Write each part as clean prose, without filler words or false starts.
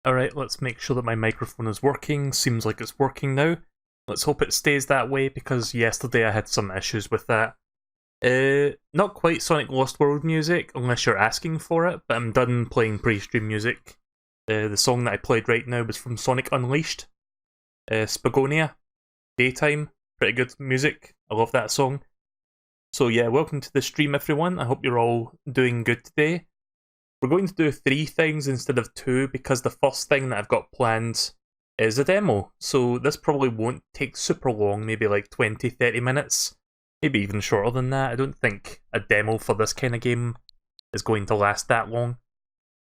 Alright, let's make sure that my microphone is working. Seems like it's working now. Let's hope it stays that way because yesterday I had some issues with that. Not quite Sonic Lost World music, unless you're asking for it, but I'm done playing pre-stream music. The song that I played right now was from Sonic Unleashed. Spagonia, Daytime, pretty good music. I love that song. So yeah, welcome to the stream everyone. I hope you're all doing good today. We're going to do 3 things instead of 2 because the first thing that I've got planned is a demo. So this probably won't take super long, maybe like 20-30 minutes. Maybe even shorter than that. I don't think a demo for this kind of game is going to last that long.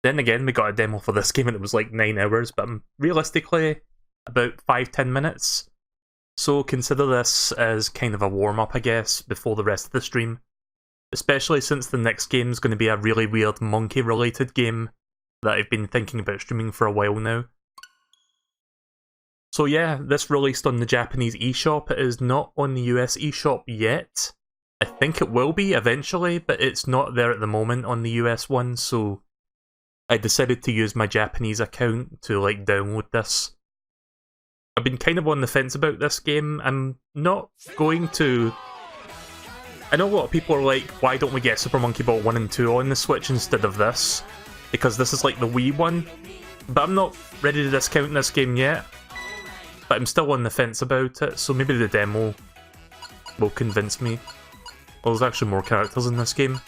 Then again, we got a demo for this game and it was like 9 hours, but realistically about 5-10 minutes. So consider this as kind of a warm-up, I guess, before the rest of the stream. Especially since the next game is going to be a really weird monkey-related game that I've been thinking about streaming for a while now. So yeah, this released on the Japanese eShop. It is not on the US eShop yet. I think it will be eventually, but it's not there at the moment on the US one, so I decided to use my Japanese account to like download this. I've been kind of on the fence about this game. I'm not going to... I know a lot of people are like, why don't we get Super Monkey Ball 1 and 2 on the Switch instead of this? Because this is like the Wii one. But I'm not ready to discount this game yet. But I'm still on the fence about it, so maybe the demo will convince me. Well, there's actually more characters in this game.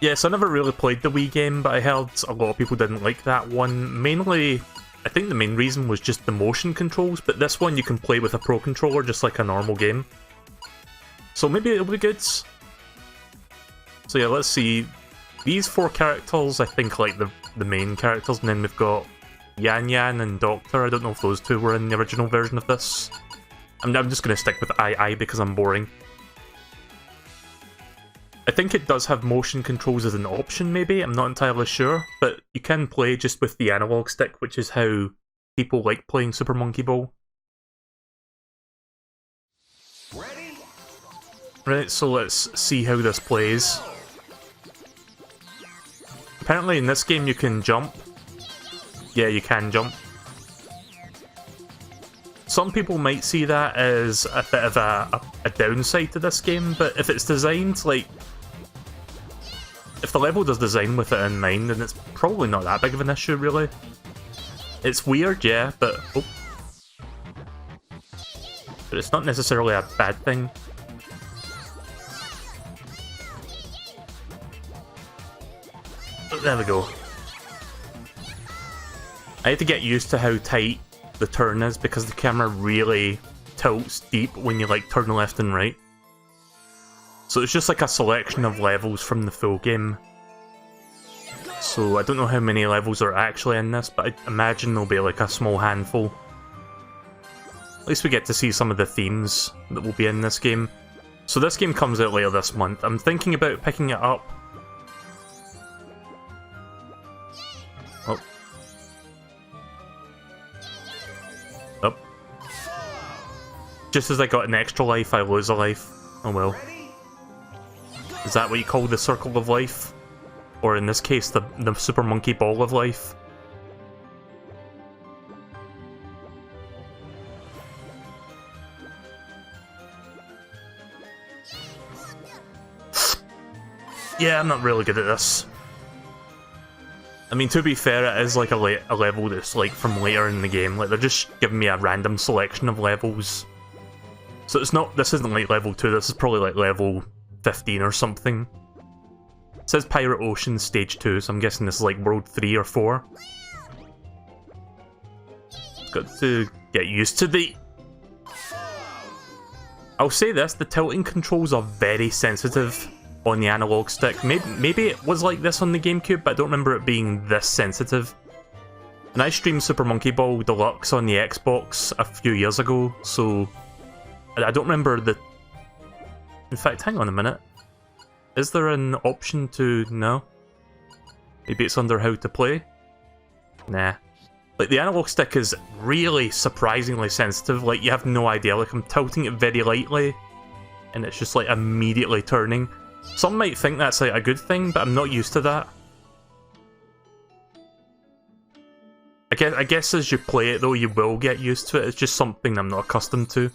Yes, I never really played the Wii game, but I heard a lot of people didn't like that one. Mainly, I think the main reason was just the motion controls, but this one you can play with a Pro Controller just like a normal game. So maybe it'll be good. So yeah, let's see. These 4 characters, I think, like the main characters, and then we've got Yan Yan and Doctor. I don't know if those 2 were in the original version of this. I'm just going to stick with I because I'm boring. I think it does have motion controls as an option, maybe. I'm not entirely sure, but you can play just with the analog stick, which is how people like playing Super Monkey Ball. Right, so let's see how this plays. Apparently in this game you can jump. Yeah, you can jump. Some people might see that as a bit of a downside to this game, but if it's designed, like... If the level does design with it in mind, then it's probably not that big of an issue, really. It's weird, yeah, but... Oh. But it's not necessarily a bad thing. There we go. I had to get used to how tight the turn is because the camera really tilts deep when you like turn left and right. So it's just like a selection of levels from the full game. So I don't know how many levels are actually in this, but I imagine there'll be like a small handful. At least we get to see some of the themes that will be in this game. So this game comes out later this month. I'm thinking about picking it up. Oh. Oh. Just as I got an extra life, I lose a life. Oh well. Is that what you call the circle of life? Or in this case, the Super Monkey Ball of life? Yeah, I'm not really good at this. I mean, to be fair, it is like a level that's like from later in the game. Like, they're just giving me a random selection of levels. So it's not, this isn't like level 2, this is probably like level 15 or something. It says Pirate Ocean Stage 2, so I'm guessing this is like World 3 or 4. Got to get used to the... I'll say this, the tilting controls are very sensitive on the analog stick. Maybe it was like this on the GameCube, but I don't remember it being this sensitive. And I streamed Super Monkey Ball Deluxe on the Xbox a few years ago, so I don't remember the... In fact, hang on a minute. Is there an option to... No? Maybe it's under how to play? Nah. Like, the analog stick is really surprisingly sensitive. Like, you have no idea. Like, I'm tilting it very lightly, and it's just, like, immediately turning. Some might think that's, like, a good thing, but I'm not used to that. I guess as you play it though, you will get used to it. It's just something I'm not accustomed to.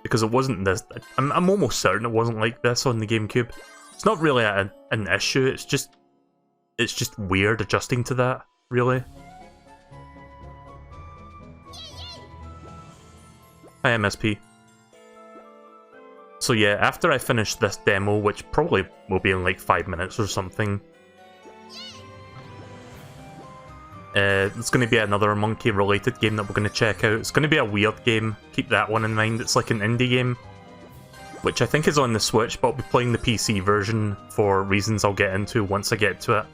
Because it wasn't this... I'm almost certain it wasn't like this on the GameCube. It's not really an issue, it's just weird adjusting to that, really. Hi, MSP. So yeah, after I finish this demo, which probably will be in like 5 minutes or something, it's going to be another monkey-related game that we're going to check out. It's going to be a weird game, keep that one in mind. It's like an indie game, which I think is on the Switch, but I'll be playing the PC version for reasons I'll get into once I get to it.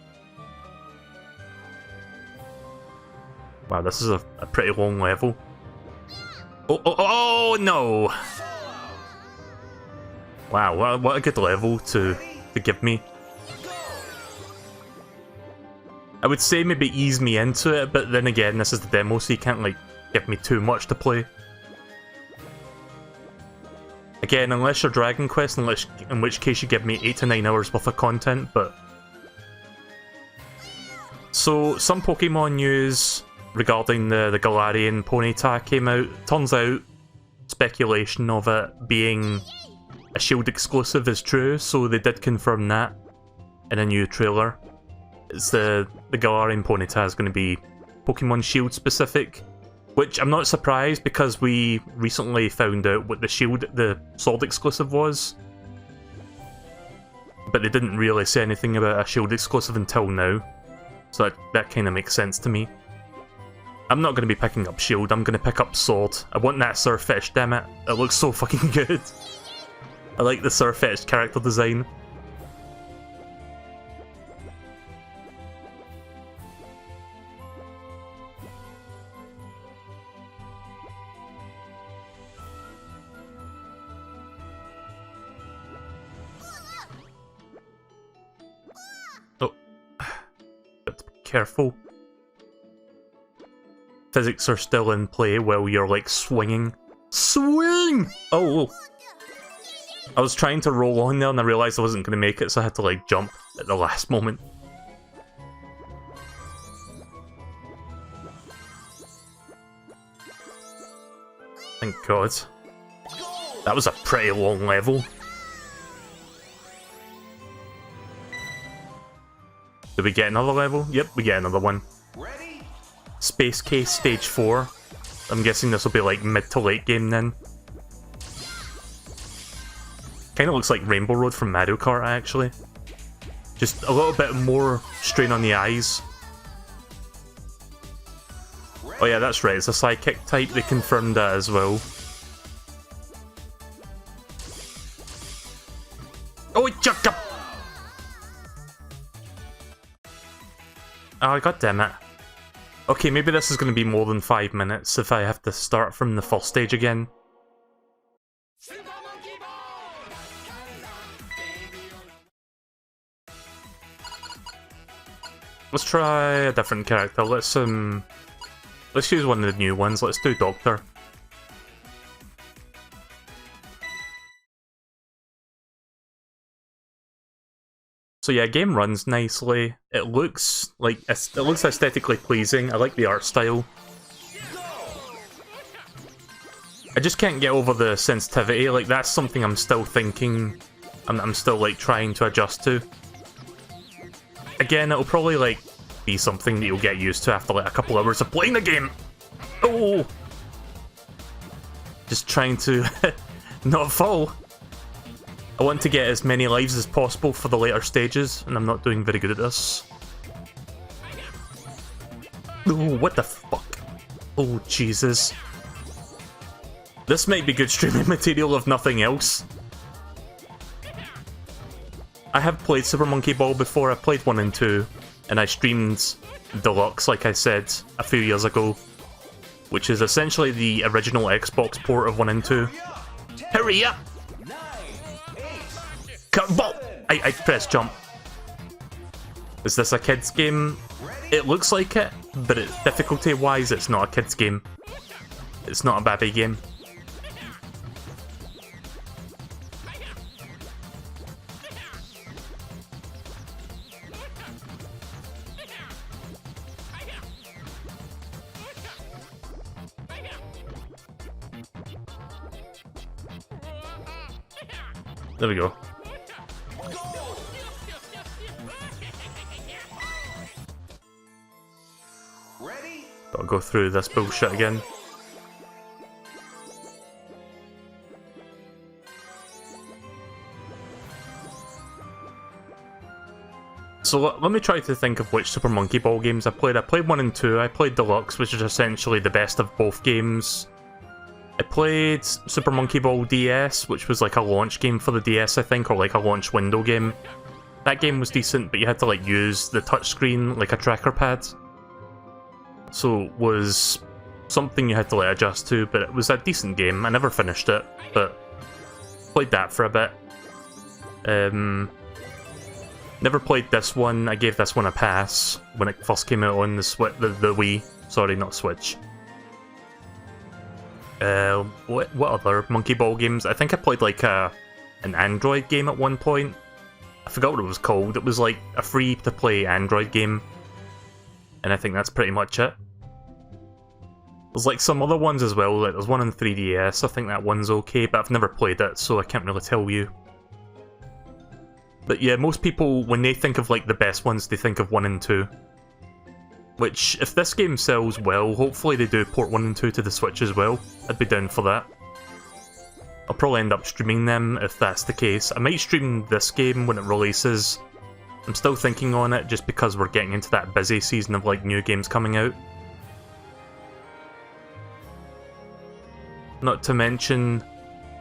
Wow, this is a pretty long level. Oh no! Wow, what a good level to give me. I would say maybe ease me into it, but then again, this is the demo, so you can't, like, give me too much to play. Again, unless you're Dragon Quest, in which case you give me 8 to 9 hours worth of content, but... So, some Pokemon news regarding the Galarian Ponyta came out. Turns out, speculation of it being a Shield exclusive is true, so they did confirm that in a new trailer. It's the Galarian Ponyta is going to be Pokemon Shield specific, which I'm not surprised because we recently found out what the Sword exclusive was. But they didn't really say anything about a Shield exclusive until now, so that kind of makes sense to me. I'm not going to be picking up Shield, I'm going to pick up Sword. I want that Surfetch, damn it. It looks so fucking good. I like the Surfetch character design. Oh. Got to be careful. Physics are still in play while you're like swinging. Swing! Oh! I was trying to roll on there and I realised I wasn't going to make it, so I had to like jump at the last moment. Thank God. That was a pretty long level. Did we get another level? Yep, we get another one. Space Case Stage 4. I'm guessing this will be like mid to late game then. Kind of looks like Rainbow Road from Mario Kart, actually. Just a little bit more strain on the eyes. Oh yeah, that's right, it's a Psychic type, they confirmed that as well. Oh, chuck up! Oh, god damn it. Okay, maybe this is going to be more than 5 minutes if I have to start from the first stage again. Let's try a different character. Let's use one of the new ones. Let's do Doctor. So yeah, game runs nicely. It looks aesthetically pleasing. I like the art style. I just can't get over the sensitivity. Like that's something I'm still thinking. I'm still like trying to adjust to. Again, it'll probably like be something that you'll get used to after like a couple hours of playing the game. Oh, just trying to not fall. I want to get as many lives as possible for the later stages, and I'm not doing very good at this. Oh, what the fuck? Oh, Jesus. This might be good streaming material if nothing else. I have played Super Monkey Ball before. I played 1 and 2, and I streamed Deluxe, like I said, a few years ago, which is essentially the original Xbox port of 1 and 2. Hurry up! Ball! I pressed jump. Is this a kid's game? It looks like it, but difficulty-wise, it's not a kid's game. It's not a baby game. There we go. Gotta go through this bullshit again. So let me try to think of which Super Monkey Ball games I played. I played 1 and 2, I played Deluxe, which is essentially the best of both games. I played Super Monkey Ball DS, which was like a launch game for the DS, I think, or like a launch window game. That game was decent, but you had to like use the touchscreen like a tracker pad. So it was something you had to like adjust to, but it was a decent game. I never finished it, but played that for a bit. Never played this one. I gave this one a pass when it first came out on the Wii. Sorry, not Switch. What other Monkey Ball games? I think I played like an Android game at one point. I forgot what it was called. It was like a free-to-play Android game. And I think that's pretty much it. There's like some other ones as well, like there's one on 3DS, I think that one's okay, but I've never played it, so I can't really tell you. But yeah, most people, when they think of like the best ones, they think of 1 and 2. Which, if this game sells well, hopefully they do port 1 and 2 to the Switch as well. I'd be down for that. I'll probably end up streaming them if that's the case. I might stream this game when it releases. I'm still thinking on it just because we're getting into that busy season of like new games coming out. Not to mention,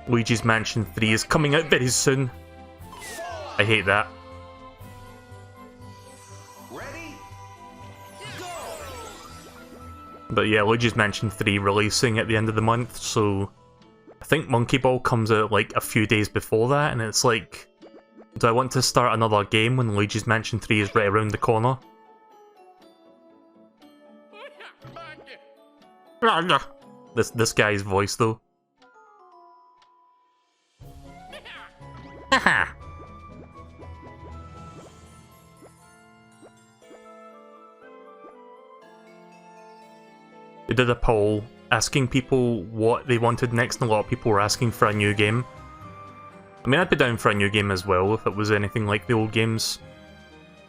Luigi's Mansion 3 is coming out very soon. I hate that. Ready? Go! But yeah, Luigi's Mansion 3 releasing at the end of the month, so I think Monkey Ball comes out like a few days before that, and it's like, do I want to start another game when Luigi's Mansion 3 is right around the corner? This guy's voice though. Haha. We did a poll asking people what they wanted next, and a lot of people were asking for a new game. I mean, I'd be down for a new game as well if it was anything like the old games.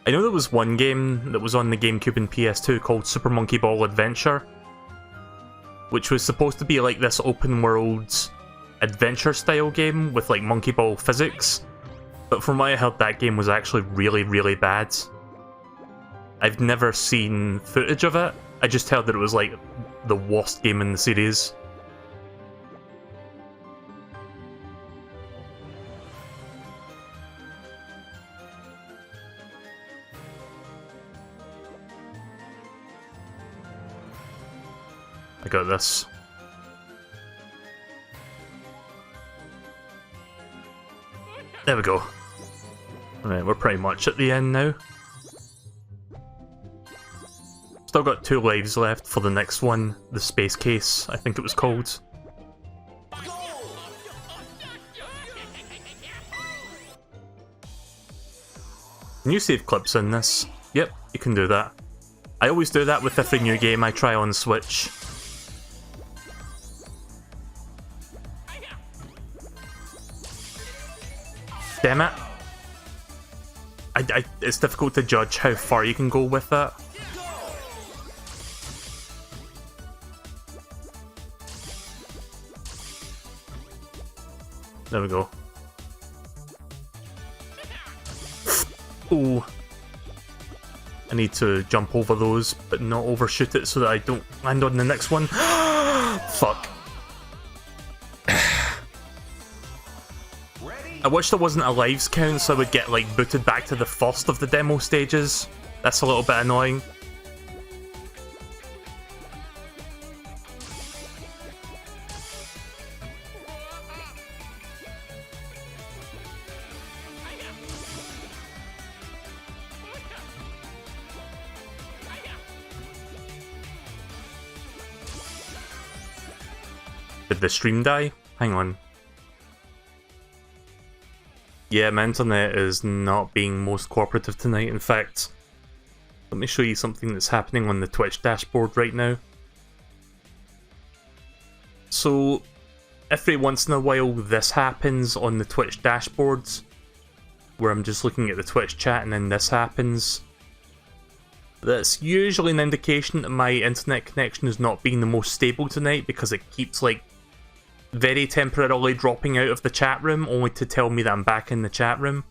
I know there was one game that was on the GameCube and PS2 called Super Monkey Ball Adventure, which was supposed to be like this open world adventure style game with like Monkey Ball physics, but from what I heard that game was actually really, really bad. I've never seen footage of it, I just heard that it was like the worst game in the series. I got this. There we go. Alright, we're pretty much at the end now. Still got 2 lives left for the next one, the Space Case, I think it was called. Can you save clips in this? Yep, you can do that. I always do that with every new game I try on Switch. Damn it. It's difficult to judge how far you can go with that. There we go. Oh. I need to jump over those, but not overshoot it so that I don't land on the next one. Fuck. I wish there wasn't a lives count so I would get like booted back to the first of the demo stages. That's a little bit annoying. Did the stream die? Hang on. Yeah, my internet is not being most cooperative tonight. In fact, let me show you something that's happening on the Twitch dashboard right now. So, every once in a while this happens on the Twitch dashboards, where I'm just looking at the Twitch chat and then this happens. That's usually an indication that my internet connection is not being the most stable tonight, because it keeps like very temporarily dropping out of the chat room only to tell me that I'm back in the chat room.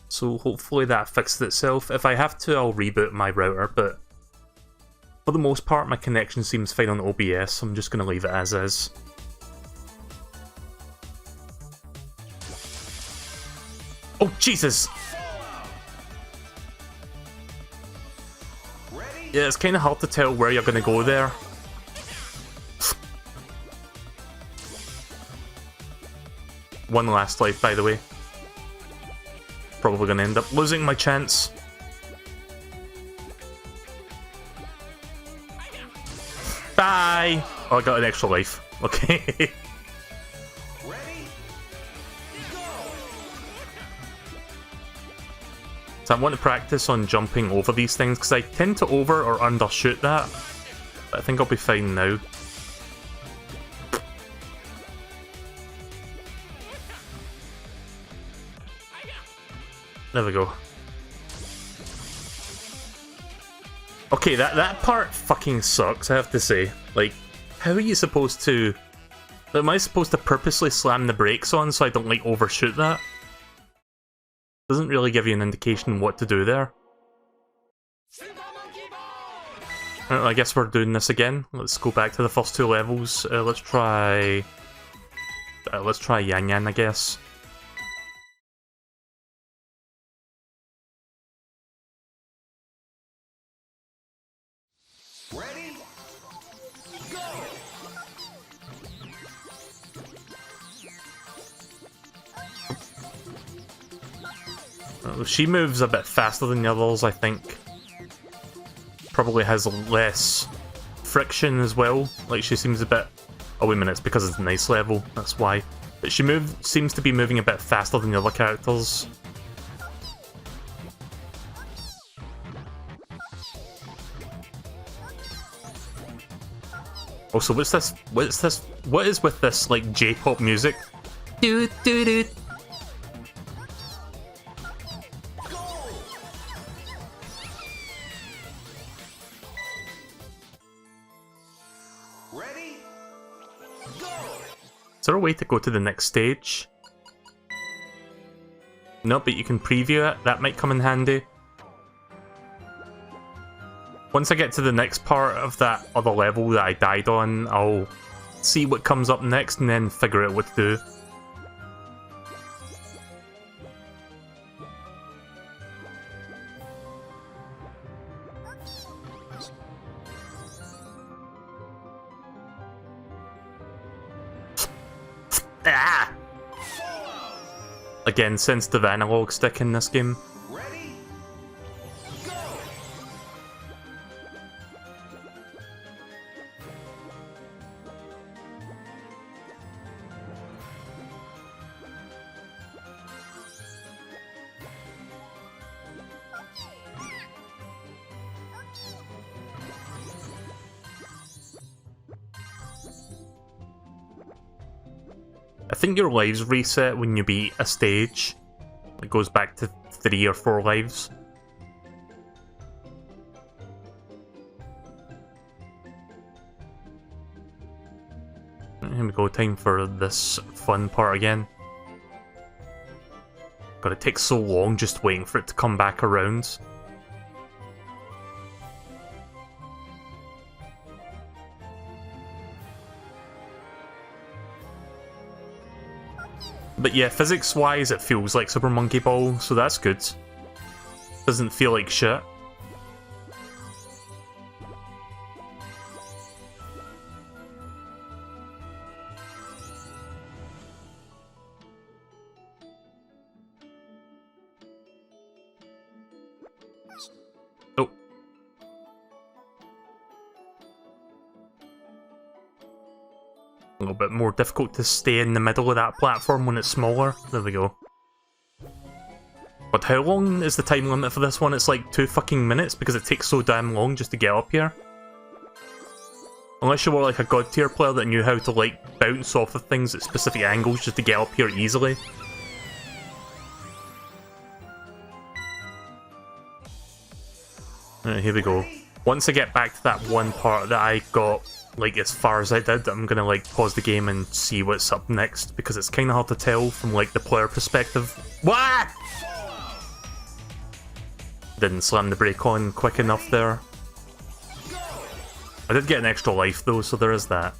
So hopefully that fixes itself. If I have to, I'll reboot my router, but for the most part my connection seems fine on OBS, so I'm just going to leave it as is. Oh Jesus! Yeah, it's kind of hard to tell where you're going to go there. One last life, by the way. Probably going to end up losing my chance. Bye! Oh, I got an extra life. Okay. So I want to practice on jumping over these things, because I tend to over or undershoot that. But I think I'll be fine now. There we go. Okay, that part fucking sucks, I have to say. Like, how are you supposed to... Am I supposed to purposely slam the brakes on so I don't, like, overshoot that? Doesn't really give you an indication what to do there. I guess we're doing this again. Let's go back to the first two levels. Let's try Yan Yan, I guess. Ready? Go! She moves a bit faster than the others, I think. Probably has less friction as well. Like, she seems a bit... Oh, wait a minute, it's because it's a nice level, that's why. But she seems to be moving a bit faster than the other characters. Also, what's this? What is with this, like, J-pop music? Doo doo doo. Ready? Go! Is there a way to go to the next stage? No, but you can preview it. That might come in handy. Once I get to the next part of that other level that I died on, I'll see what comes up next and then figure out what to do. Ah! Again, sensitive analog stick in this game. Ready? Go! I think your lives reset when you beat a stage. It goes back to 3 or 4 lives. Here we go, time for this fun part again. God, it takes so long just waiting for it to come back around. But yeah, physics-wise, it feels like Super Monkey Ball, so that's good. Doesn't feel like shit. Oh. A little bit more difficult to stay in the middle of that platform when it's smaller. There we go. But how long is the time limit for this one? It's like 2 fucking minutes because it takes so damn long just to get up here. Unless you were like a god tier player that knew how to like bounce off of things at specific angles just to get up here easily. Alright, here we go. Once I get back to that one part that I got like as far as I did, I'm gonna like pause the game and see what's up next because it's kinda hard to tell from like the player perspective. What? Didn't slam the brake on quick enough there. I did get an extra life though, so there is that.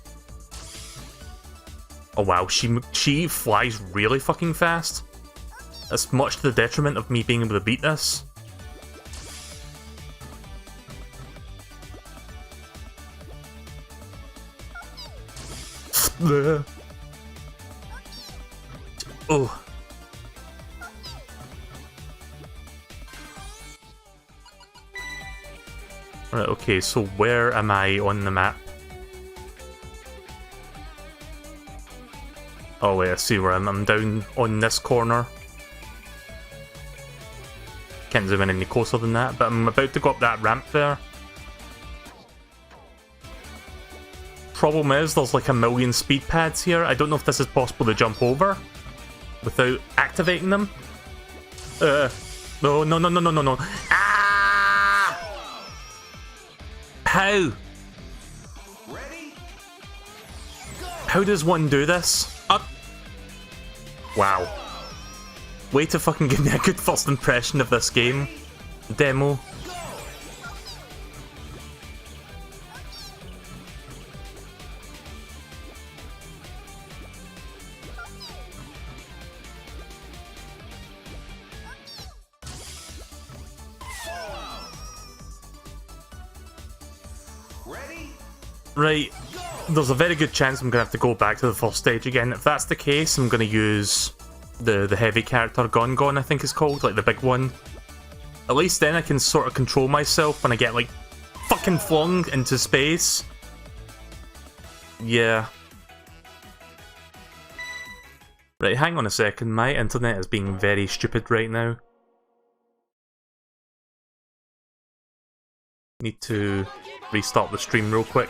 Oh wow, she flies really fucking fast. That's much to the detriment of me being able to beat this. Oh. Right, okay, so where am I on the map? Oh wait, I see where I'm down on this corner. Can't zoom in any closer than that, but I'm about to go up that ramp there. Problem is, there's like a million speed pads here. I don't know if this is possible to jump over without activating them. No, no, no, no, no, no, no. How? How does one do this? Up. Wow. Way to fucking give me a good first impression of this game. Demo. Right, there's a very good chance I'm going to have to go back to the first stage again. If that's the case, I'm going to use the heavy character, Gon, I think it's called, like the big one. At least then I can sort of control myself when I get, like, fucking flung into space. Yeah. Right, hang on a second, my internet is being very stupid right now. Need to restart the stream real quick.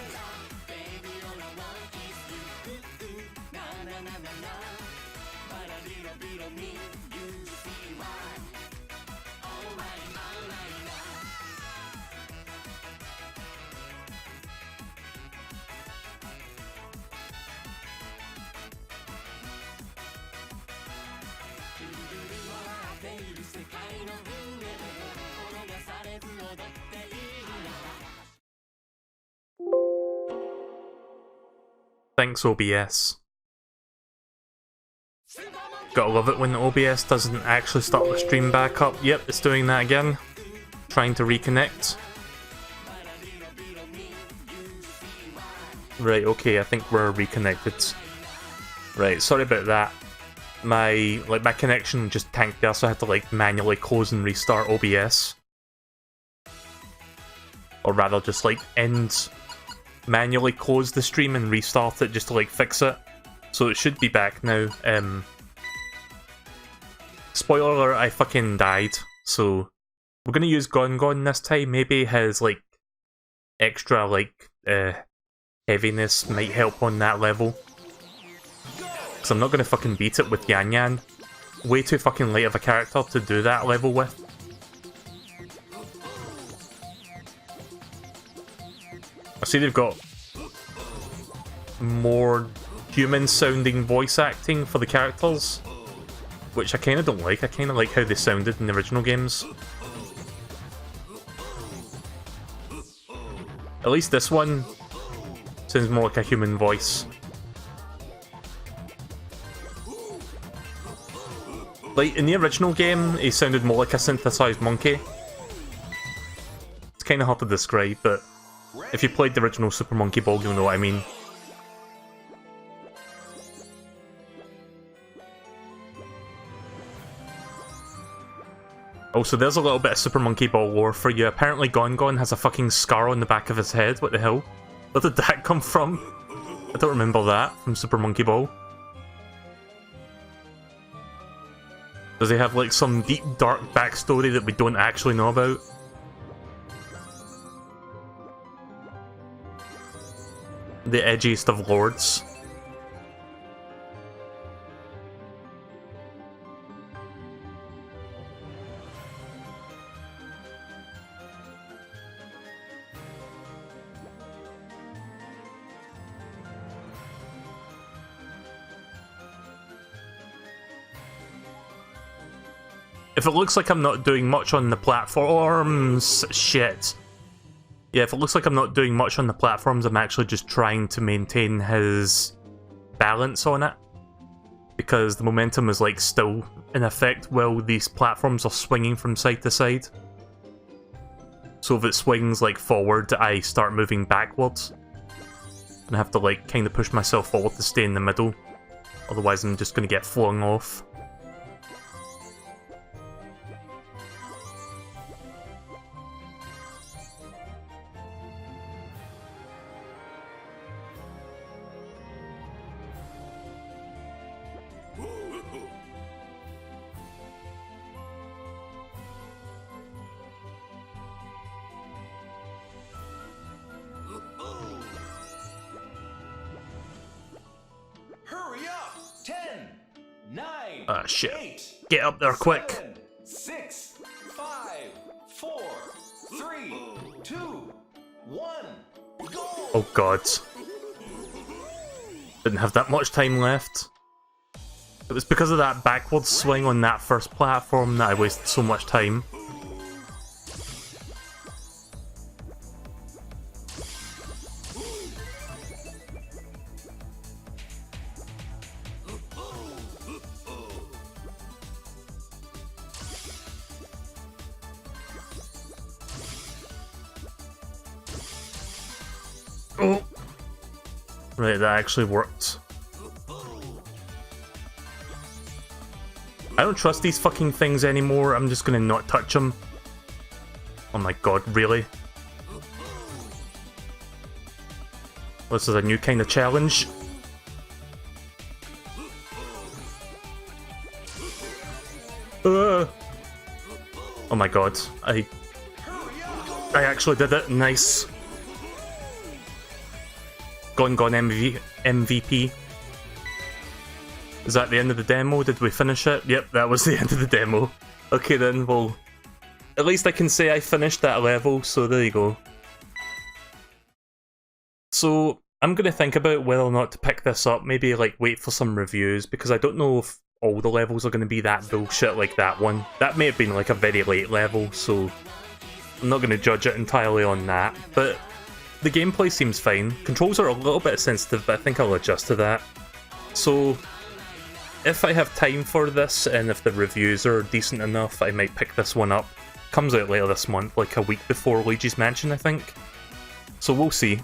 Thanks, OBS. Gotta love it when the OBS doesn't actually start the stream back up. Yep, it's doing that again. Trying to reconnect. Right, okay, I think we're reconnected. Right, sorry about that. My connection just tanked there, so I had to like manually close and restart OBS. Or rather just like manually close the stream and restart it just to like fix it. So it should be back now. Spoiler alert, I fucking died. So we're gonna use Gon this time. Maybe his like extra like heaviness might help on that level. Cause I'm not gonna fucking beat it with Yan Yan. Way too fucking light of a character to do that level with. I see they've got more human-sounding voice acting for the characters, which I kind of don't like. I kind of like how they sounded in the original games. At least this one sounds more like a human voice. Like, in the original game, he sounded more like a synthesized monkey. It's kind of hard to describe, but if you played the original Super Monkey Ball, you'll know what I mean. Also, there's a little bit of Super Monkey Ball lore for you. Apparently Gon has a fucking scar on the back of his head. What the hell? Where did that come from? I don't remember that from Super Monkey Ball. Does he have like some deep, dark backstory that we don't actually know about? the edgiest of lords. If it looks like I'm not doing much on the platforms, shit. Yeah, if it looks like I'm not doing much on the platforms, I'm actually just trying to maintain his balance on it. Because the momentum is like still in effect while these platforms are swinging from side to side. So if it swings like forward, I start moving backwards. And I have to like kind of push myself forward to stay in the middle. Otherwise I'm just going to get flung off. Hurry up! 10, 9, Shit. 8, Get up there quick. 7, 6, 5, 4, 3, 2, 1, go! Oh god. Didn't have that much time left. It was because of that backwards swing on that first platform that I wasted so much time. Oh! Right, that actually worked. I don't trust these fucking things anymore, I'm just gonna not touch them. Oh my god, really? This is a new kind of challenge. Oh my god, I actually did it, nice. Gone MVP. Is that the end of the demo? Did we finish it? Yep, that was the end of the demo. Okay then, well, at least I can say I finished that level, so there you go. So, I'm gonna think about whether or not to pick this up, maybe like wait for some reviews, because I don't know if all the levels are gonna be that bullshit like that one. That may have been like a very late level, so I'm not gonna judge it entirely on that, but the gameplay seems fine. Controls are a little bit sensitive, but I think I'll adjust to that. So, if I have time for this, and if the reviews are decent enough, I might pick this one up. Comes out later this month, like a week before Luigi's Mansion, I think. So we'll see.